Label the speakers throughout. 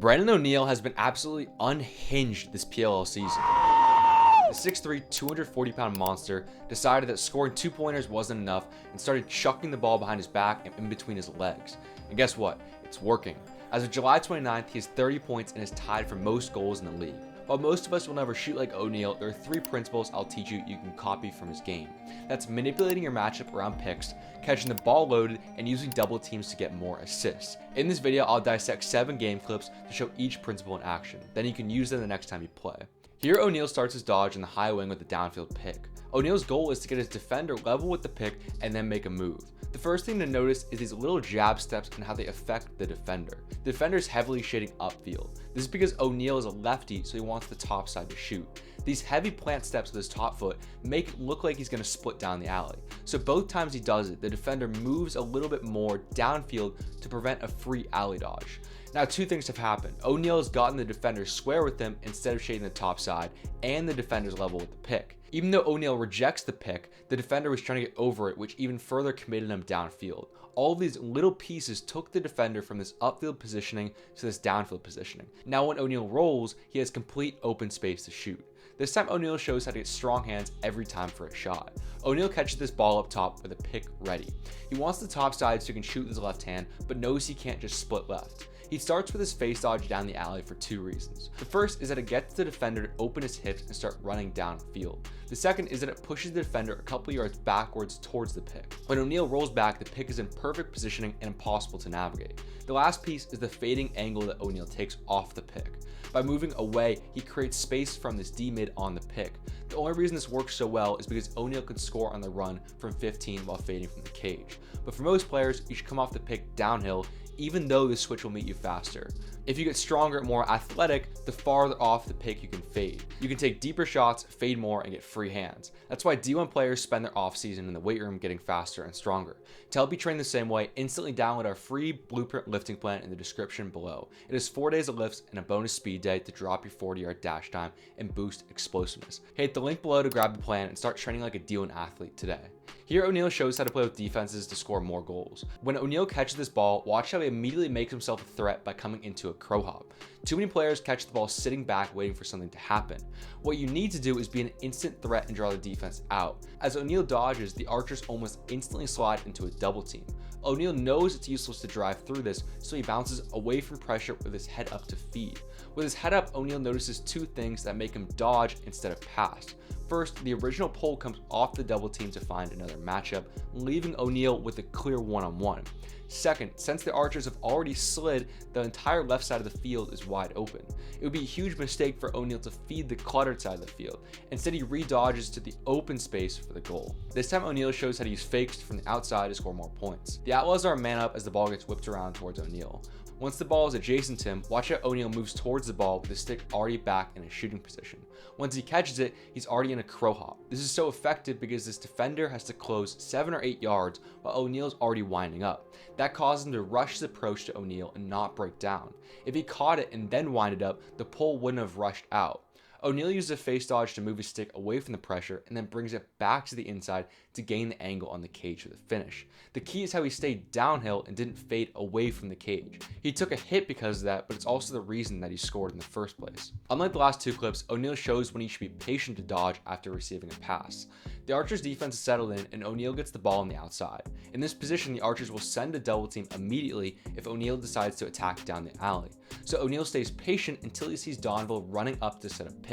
Speaker 1: Brennan O'Neill has been absolutely unhinged this PLL season. The 6'3", 240-pound monster decided that scoring 2-pointers wasn't enough and started chucking the ball behind his back and in between his legs. And guess what? It's working. As of July 29th, he has 30 points and is tied for most goals in the league. While most of us will never shoot like Oneil, there are 3 principles I'll teach you can copy from his game. That's manipulating your matchup around pics, catching the ball loaded, and using double teams to get more assists. In this video, I'll dissect 7 game clips to show each principle in action. Then you can use them the next time you play. Here, Oneil starts his dodge in the high wing with a downfield pick. Oneil's goal is to get his defender level with the pick and then make a move. The first thing to notice is these little jab steps and how they affect the defender. The defender is heavily shading upfield. This is because Oneil is a lefty, so he wants the top side to shoot. These heavy plant steps with his top foot make it look like he's going to split down the alley. So both times he does it, the defender moves a little bit more downfield to prevent a free alley dodge. Now, 2 things have happened. Oneil has gotten the defender square with him instead of shading the top side, and the defender's level with the pick. Even though Oneil rejects the pick, the defender was trying to get over it, which even further committed him downfield. All of these little pieces took the defender from this upfield positioning to this downfield positioning. Now when Oneil rolls, he has complete open space to shoot. This time Oneil shows how to get strong hands every time for a shot. Oneil catches this ball up top with a pick ready. He wants the top side so he can shoot with his left hand, but knows he can't just split left. He starts with his face dodge down the alley for 2 reasons. The first is that it gets the defender to open his hips and start running downfield. The second is that it pushes the defender a couple yards backwards towards the pick. When Oneil rolls back, the pick is in perfect positioning and impossible to navigate. The last piece is the fading angle that Oneil takes off the pick. By moving away, he creates space from this D-mid on the pick. The only reason this works so well is because Oneil could score on the run from 15 while fading from the cage. But for most players, you should come off the pick downhill, even though the switch will meet you faster. If you get stronger and more athletic, the farther off the pick you can fade. You can take deeper shots, fade more, and get free hands. That's why D1 players spend their offseason in the weight room getting faster and stronger. To help you train the same way, instantly download our free blueprint lifting plan in the description below. It is 4 days of lifts and a bonus speed day to drop your 40-yard dash time and boost explosiveness. Hit the link below to grab the plan and start training like a D1 athlete today. Here, Oneil shows how to play with defenses to score more goals. When Oneil catches this ball, watch how he immediately makes himself a threat by coming into a crow hop. Too many players catch the ball sitting back waiting for something to happen. What you need to do is be an instant threat and draw the defense out. As Oneil dodges, the archers almost instantly slide into a double team. Oneil knows it's useless to drive through this, so he bounces away from pressure with his head up to feed. With his head up, Oneil notices 2 things that make him dodge instead of pass. First, the original pull comes off the double team to find another matchup, leaving Oneil with a clear one-on-one. Second, since the archers have already slid, the entire left side of the field is wide open. It would be a huge mistake for Oneil to feed the cluttered side of the field. Instead, he redodges to the open space for the goal. This time, Oneil shows how to use fakes from the outside to score more points. The Outlaws are a man up as the ball gets whipped around towards Oneil. Once the ball is adjacent to him, watch how Oneil moves towards the ball with the stick already back in a shooting position. Once he catches it, he's already in a crow hop. This is so effective because this defender has to close 7 or 8 yards while Oneil's already winding up. That causes him to rush his approach to Oneil and not break down. If he caught it and then winded up, the pull wouldn't have rushed out. Oneil uses a face dodge to move his stick away from the pressure and then brings it back to the inside to gain the angle on the cage for the finish. The key is how he stayed downhill and didn't fade away from the cage. He took a hit because of that, but it's also the reason that he scored in the first place. Unlike the last 2 clips, Oneil shows when he should be patient to dodge after receiving a pass. The Archers' defense is settled in and Oneil gets the ball on the outside. In this position, the Archers will send a double team immediately if Oneil decides to attack down the alley. So Oneil stays patient until he sees Donville running up to set a pick.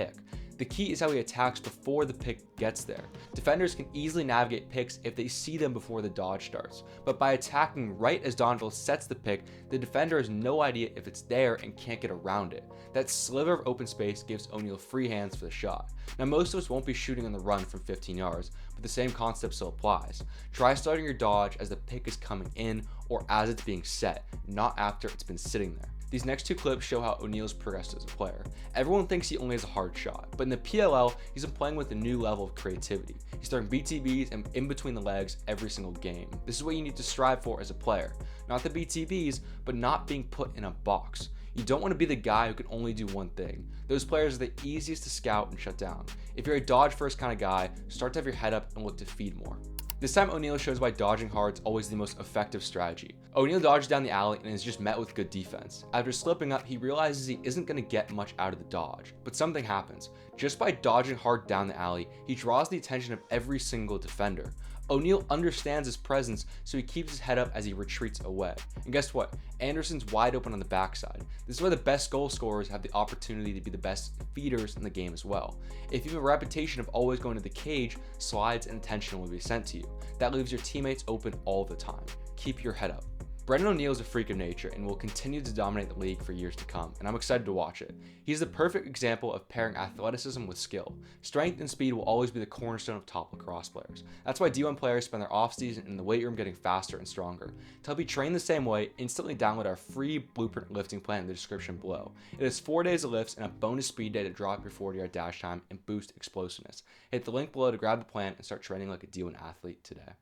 Speaker 1: The key is how he attacks before the pick gets there. Defenders can easily navigate picks if they see them before the dodge starts, but by attacking right as Donville sets the pick, the defender has no idea if it's there and can't get around it. That sliver of open space gives Oneil free hands for the shot. Now, most of us won't be shooting on the run from 15 yards, but the same concept still applies. Try starting your dodge as the pick is coming in or as it's being set, not after it's been sitting there. These next 2 clips show how Oneil's progressed as a player. Everyone thinks he only has a hard shot, but in the PLL, he's been playing with a new level of creativity. He's throwing BTBs and in between the legs every single game. This is what you need to strive for as a player. Not the BTBs, but not being put in a box. You don't want to be the guy who can only do one thing. Those players are the easiest to scout and shut down. If you're a dodge first kind of guy, start to have your head up and look to feed more. This time Oneil shows why dodging hard is always the most effective strategy. Oneil dodges down the alley and is just met with good defense. After slipping up, he realizes he isn't going to get much out of the dodge, but something happens. Just by dodging hard down the alley, he draws the attention of every single defender. Oneil understands his presence, so he keeps his head up as he retreats away. And guess what? Anderson's wide open on the backside. This is why the best goal scorers have the opportunity to be the best feeders in the game as well. If you have a reputation of always going to the cage, slides and attention will be sent to you. That leaves your teammates open all the time. Keep your head up. Brennan O'Neill is a freak of nature and will continue to dominate the league for years to come, and I'm excited to watch it. He's the perfect example of pairing athleticism with skill. Strength and speed will always be the cornerstone of top lacrosse players. That's why D1 players spend their offseason in the weight room getting faster and stronger. To help you train the same way, instantly download our free blueprint lifting plan in the description below. It has 4 days of lifts and a bonus speed day to drop your 40-yard dash time and boost explosiveness. Hit the link below to grab the plan and start training like a D1 athlete today.